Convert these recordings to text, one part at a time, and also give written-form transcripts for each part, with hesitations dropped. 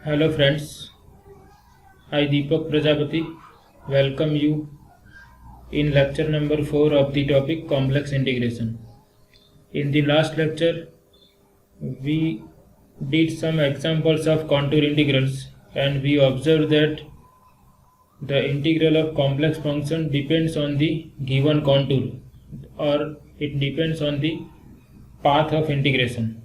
Hello friends, I Deepak Prajapati welcome you in lecture number 4 of the topic complex integration. In the last lecture, we did some examples of contour integrals and we observed that the integral of complex function depends on the given contour or it depends on the path of integration.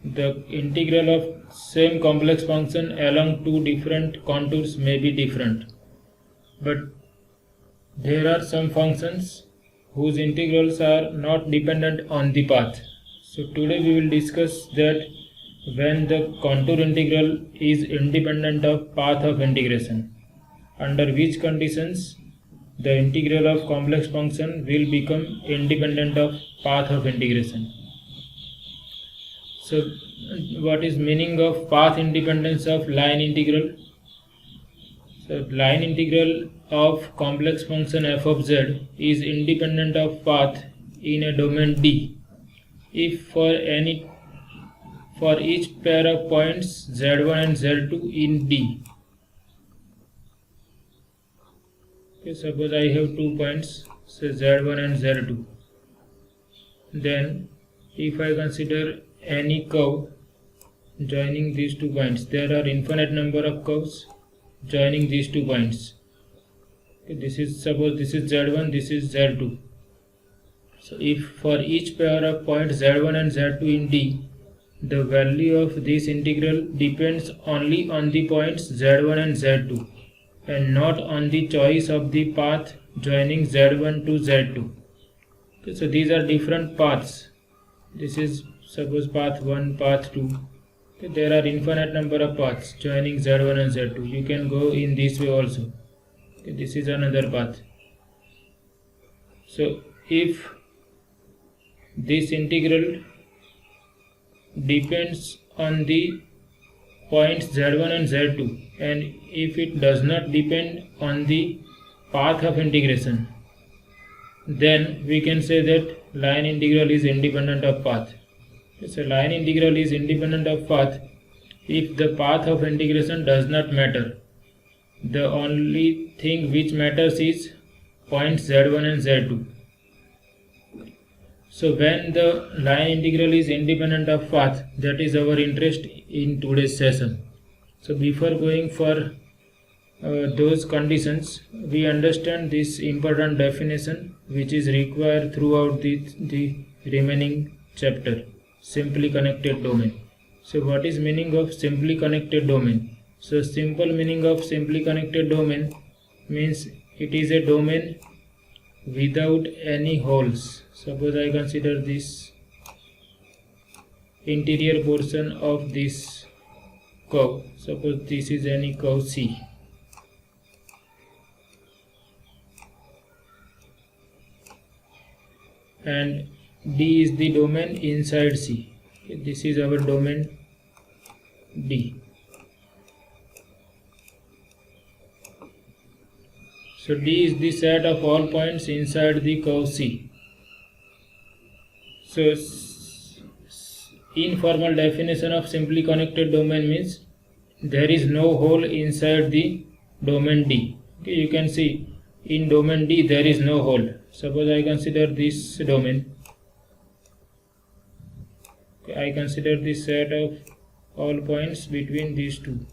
The integral of same complex function along two different contours may be different, but there are some functions whose integrals are not dependent on the path. So today we will discuss that when the contour integral is independent of path of integration, under which conditions the integral of complex function will become independent of path of integration. So what is meaning of path independence of line integral? So line integral of complex function f of z is independent of path in a domain D if for each pair of points z1 and z2 in D. Okay, suppose I have 2 points, say z1 and z2. Then if I consider any curve joining these 2 points, there are infinite number of curves joining these 2 points. Okay, this is, suppose this is z1, this is z2. So if for each pair of points z1 and z2 in D, the value of this integral depends only on the points z1 and z2 and not on the choice of the path joining z1 to z2. Okay, so these are different paths. This is suppose path 1, path 2. Okay, there are infinite number of paths joining z1 and z2. You can go in this way also. Okay, this is another path. So if this integral depends on the points z1 and z2 and if it does not depend on the path of integration, then we can say that line integral is independent of path. So line integral is independent of path if the path of integration does not matter. The only thing which matters is points z1 and z2. So when the line integral is independent of path, that is our interest in today's session. So before going for those conditions, we understand this important definition which is required throughout the remaining chapter, simply connected domain. So what is meaning of simply connected domain? So simple meaning of simply connected domain means it is a domain without any holes. Suppose I consider this interior portion of this curve. Suppose this is any curve C. And D is the domain inside C. Okay, this is our domain D. So D is the set of all points inside the curve C. So informal definition of simply connected domain means there is no hole inside the domain D. Okay, you can see in domain D there is no hole. Suppose I consider this domain. Okay, I consider this set of all points between these two.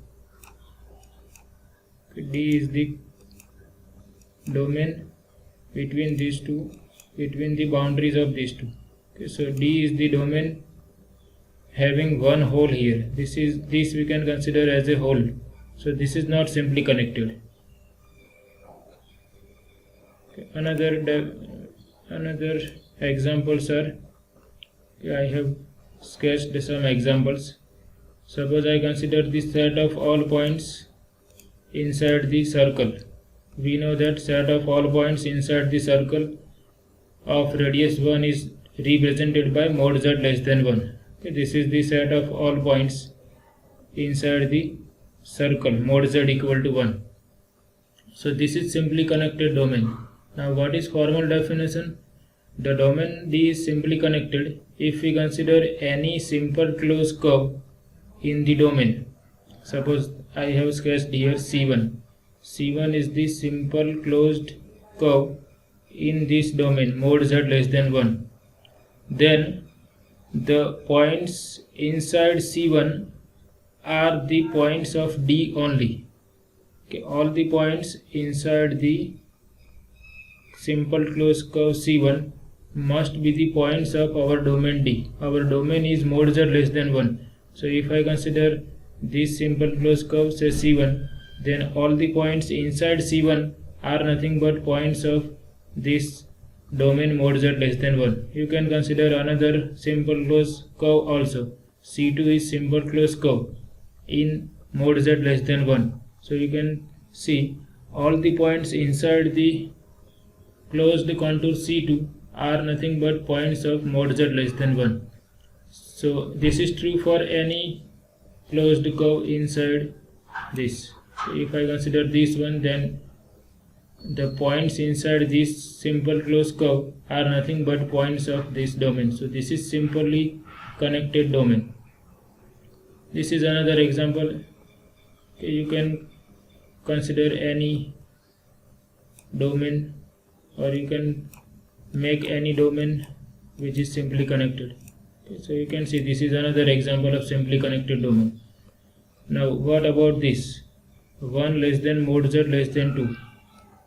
Okay, D is the domain between these two, between the boundaries of these two. Okay, so D is the domain having one hole here. This we can consider as a hole. So this is not simply connected. Okay, another examples are, okay, I have sketched some examples. Suppose I consider this set of all points inside the circle. We know that set of all points inside the circle of radius 1 is represented by mod z less than 1. Okay, this is the set of all points inside the circle, mod z equal to 1. So this is simply connected domain. Now what is formal definition? The domain D is simply connected if we consider any simple closed curve in the domain Suppose I have sketched here C1. C1 is the simple closed curve in this domain mod z less than 1. Then the points inside C1 are the points of D only. Okay, all the points inside the simple closed curve C1 must be the points of our domain D. Our domain is mod z less than 1. So if I consider this simple closed curve say C1, then all the points inside C1 are nothing but points of this domain mod z less than 1. You can consider another simple closed curve also. C2 is simple closed curve in mod z less than 1. So you can see all the points inside the closed contour C2 are nothing but points of mod z less than 1. So this is true for any closed curve inside this. So if I consider this one, then the points inside this simple closed curve are nothing but points of this domain. So this is simply connected domain. This is another example. Okay, you can consider any domain, or you can make any domain which is simply connected. Okay, so you can see this is another example of simply connected domain. Now what about this? 1 less than mod z less than 2.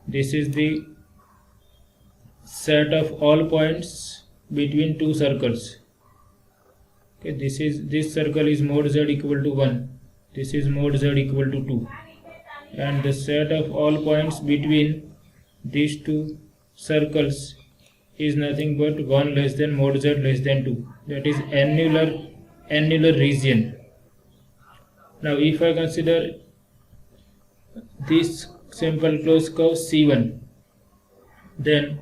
This is the set of all points between two circles. Okay, this circle is mod z equal to 1. This is mod z equal to 2. And the set of all points between these two circles is nothing but 1 less than mod z less than 2. That is annular region. Now if I consider this simple closed curve C1, then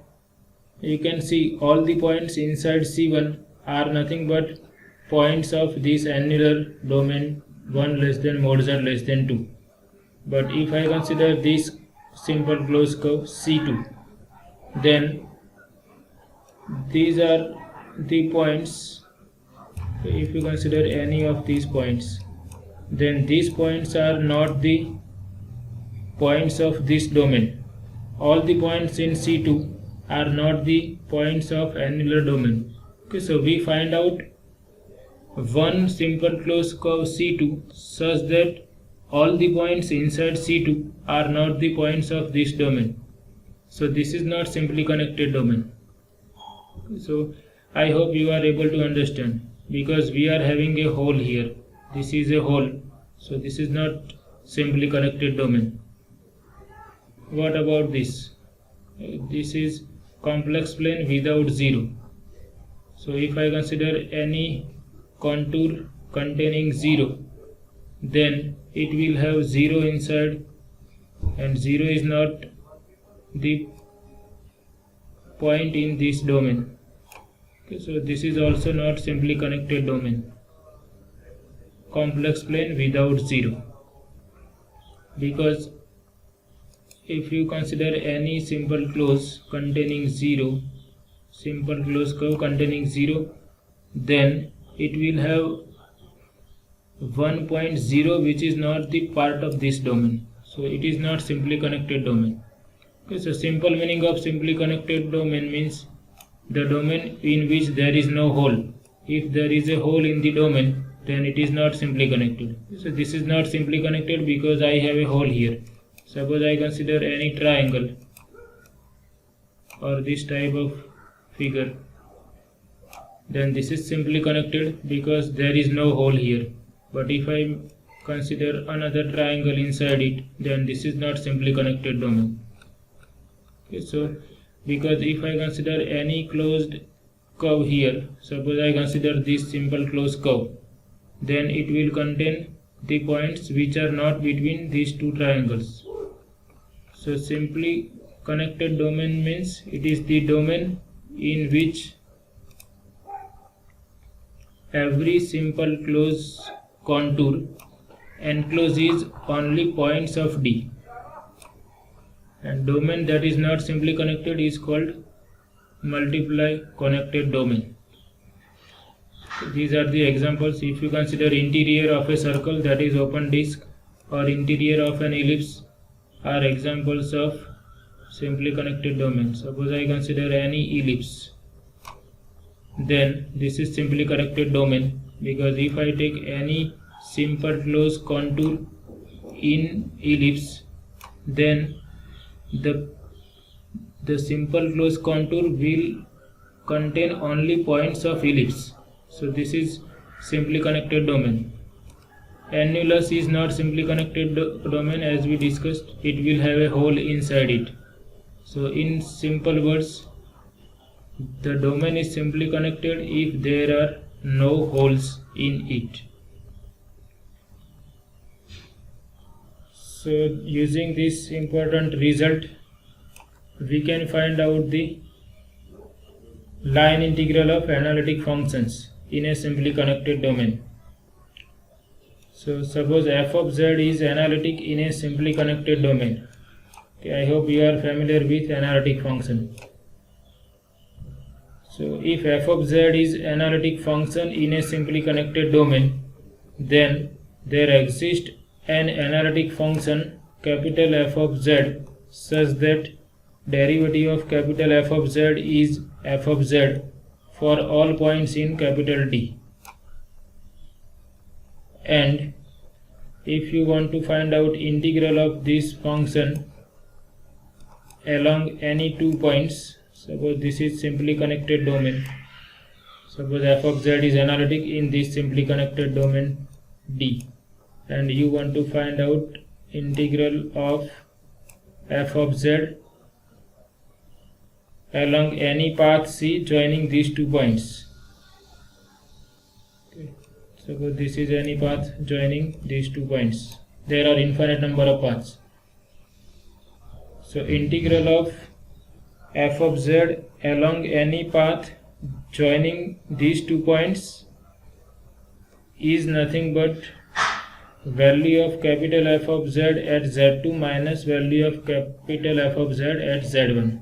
you can see all the points inside C1 are nothing but points of this annular domain 1 less than mod z less than 2. But if I consider this simple closed curve C2, then these are the points. If you consider any of these points, then these points are not the points of this domain. All the points in C2 are not the points of annular domain. Okay, so we find out one simple closed curve C2 such that all the points inside C2 are not the points of this domain. So this is not simply connected domain. So I hope you are able to understand, because we are having a hole here. This is a hole. So this is not simply connected domain. What about this? This is complex plane without zero. So if I consider any contour containing 0, then it will have 0 inside, and 0 is not the point in this domain. Okay, so this is also not simply connected domain. Complex plane without 0. Because if you consider any simple close containing 0, simple closed curve containing 0, then it will have 1.0 which is not the part of this domain. So it is not simply connected domain. Okay, so simple meaning of simply connected domain means the domain in which there is no hole. If there is a hole in the domain, then it is not simply connected. So this is not simply connected because I have a hole here. Suppose I consider any triangle or this type of figure, then this is simply connected because there is no hole here. But if I consider another triangle inside it, then this is not simply connected domain. Okay, so because if I consider any closed curve here, suppose I consider this simple closed curve, then it will contain the points which are not between these two triangles. So simply connected domain means it is the domain in which every simple closed contour encloses only points of D, and domain that is not simply connected is called multiply connected domain. These are the examples. If you consider interior of a circle, that is open disk, or interior of an ellipse, are examples of simply connected domain. Suppose I consider any ellipse, then this is simply connected domain, because if I take any simple closed contour in ellipse, then the simple closed contour will contain only points of ellipse. So this is simply connected domain. Annulus is not simply connected domain, as we discussed. It will have a hole inside it. So in simple words, the domain is simply connected if there are no holes in it. So using this important result, we can find out the line integral of analytic functions in a simply connected domain. So suppose f of z is analytic in a simply connected domain. Okay, I hope you are familiar with analytic function. So if f of z is analytic function in a simply connected domain, then there exists an analytic function capital F of z such that derivative of capital F of z is f of z for all points in capital D. And if you want to find out integral of this function along any 2 points, suppose this is simply connected domain, suppose f of z is analytic in this simply connected domain D, and you want to find out integral of f of z along any path C joining these 2 points. Okay. Suppose this is any path joining these 2 points. There are infinite number of paths. So integral of f of z along any path joining these 2 points is nothing but value of capital F of z at z2 minus value of capital F of z at z1.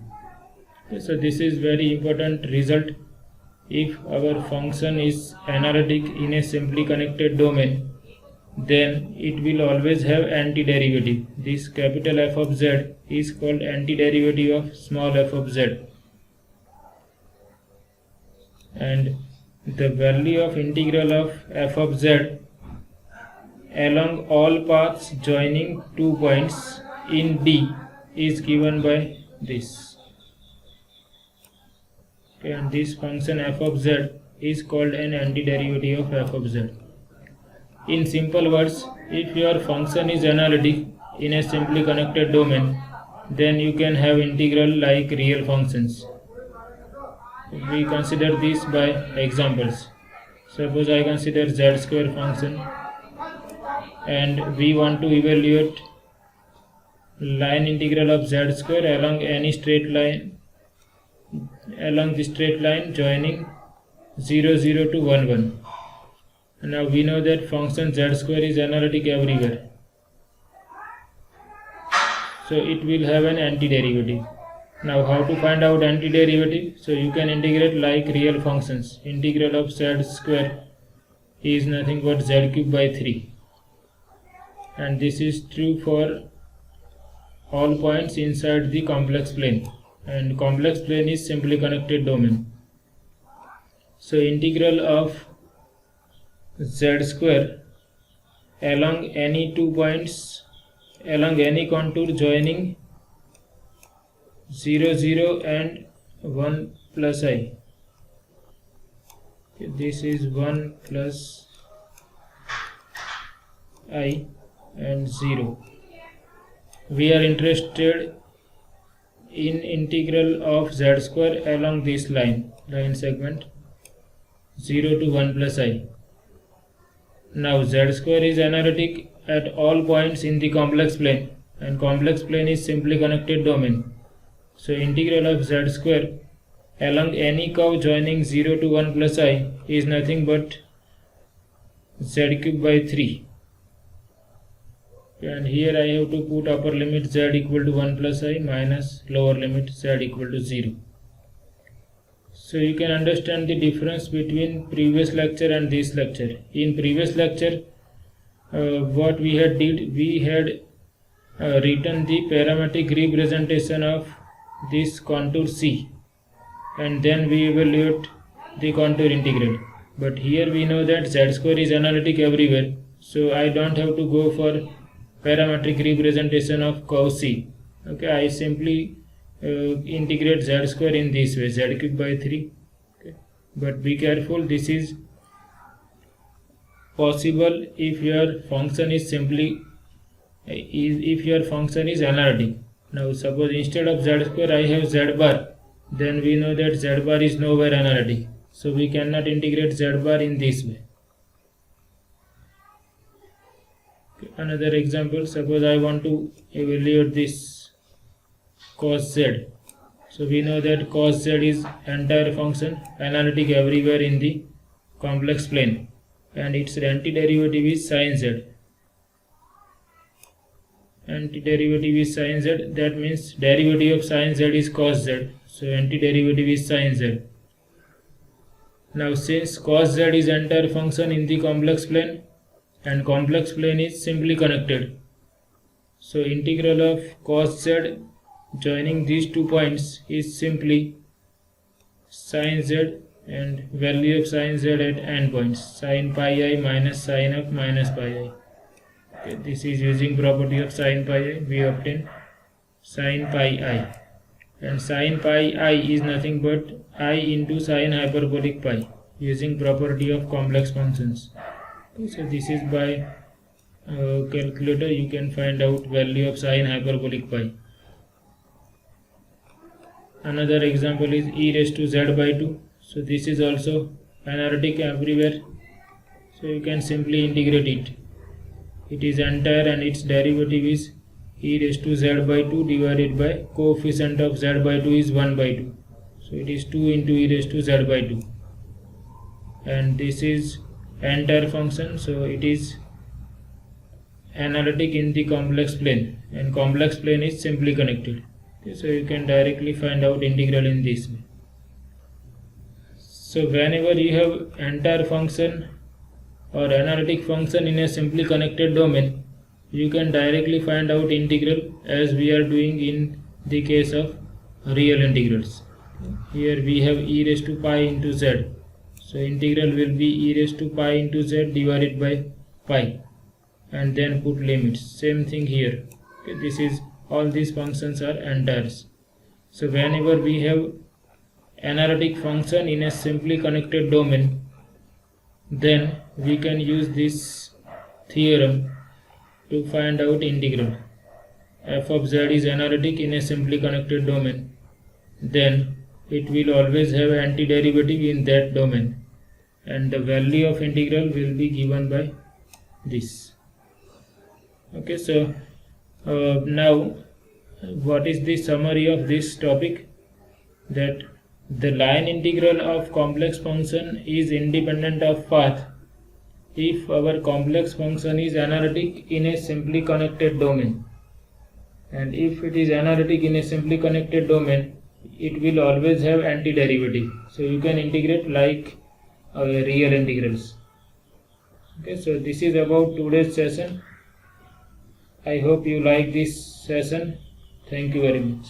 Okay, so this is very important result. If our function is analytic in a simply connected domain, then it will always have antiderivative. This capital F of z is called antiderivative of small f of z, and the value of integral of f of z along all paths joining 2 points in D is given by this. Okay, and this function f of z is called an antiderivative of f of z. In simple words, if your function is analytic in a simply connected domain, then you can have integral like real functions. We consider this by examples. Suppose I consider z square function, and we want to evaluate line integral of z square along any straight line, along the straight line joining 0, 0 to 1, 1. Now we know that function z square is analytic everywhere, so it will have an antiderivative. Now how to find out antiderivative? So you can integrate like real functions. Integral of z square is nothing but z cube by 3, and this is true for all points inside the complex plane, and complex plane is simply connected domain. So integral of z square along any 2 points along any contour joining 0, 0 and 1 plus I. This is 1 plus I and 0. We are interested in integral of z square along this line segment 0 to 1 plus I. Now z square is analytic at all points in the complex plane, and complex plane is simply connected domain. So integral of z square along any curve joining 0 to 1 plus I is nothing but z cube by 3. And here I have to put upper limit z equal to 1 plus I minus lower limit z equal to 0. So you can understand the difference between previous lecture and this lecture. In previous lecture, what we had did, we had written the parametric representation of this contour C, and then we evaluate the contour integral. But here we know that z square is analytic everywhere, so I don't have to go for parametric representation of curve C. Okay, I simply integrate z square in this way, z cube by 3. Okay. But be careful, this is possible if your function is analytic. Now suppose instead of z square I have z bar, then we know that z bar is nowhere analytic, so we cannot integrate z bar in this way. Okay. Another example, suppose I want to evaluate this cos z. So we know that cos z is entire function analytic everywhere in the complex plane, and its antiderivative is sin z. Antiderivative is sin z, that means derivative of sin z is cos z, so antiderivative is sin z. Now since cos z is entire function in the complex plane and complex plane is simply connected, so integral of cos z joining these 2 points is simply sin z and value of sin z at endpoints, sin pi I minus sin of minus pi I. Okay, this is using property of sin pi I, we obtain sin pi I, and sin pi I is nothing but I into sin hyperbolic pi using property of complex functions. Okay, so this is by calculator you can find out value of sin hyperbolic pi. Another example is e raised to z by 2. So this is also analytic everywhere, so you can simply integrate it. It is entire and its derivative is e raised to z by 2 divided by coefficient of z by 2 is 1 by 2. So it is 2 into e raised to z by 2. And this is entire function, so it is analytic in the complex plane, and complex plane is simply connected. Okay, so you can directly find out integral in this way. So whenever you have entire function or analytic function in a simply connected domain, you can directly find out integral, as we are doing in the case of real integrals. Here we have e raised to pi into z, so integral will be e raised to pi into z divided by pi, and then put limits. Same thing here. Okay, this is all these functions are entails. So whenever we have analytic function in a simply connected domain, then we can use this theorem to find out integral. F of z is analytic in a simply connected domain, then it will always have antiderivative in that domain, and the value of integral will be given by this. Okay, so now what is the summary of this topic? That the line integral of complex function is independent of path if our complex function is analytic in a simply connected domain, and if it is analytic in a simply connected domain, it will always have antiderivative, so you can integrate like real integrals. Okay, so this is about today's session. I hope you like this session. Thank you very much.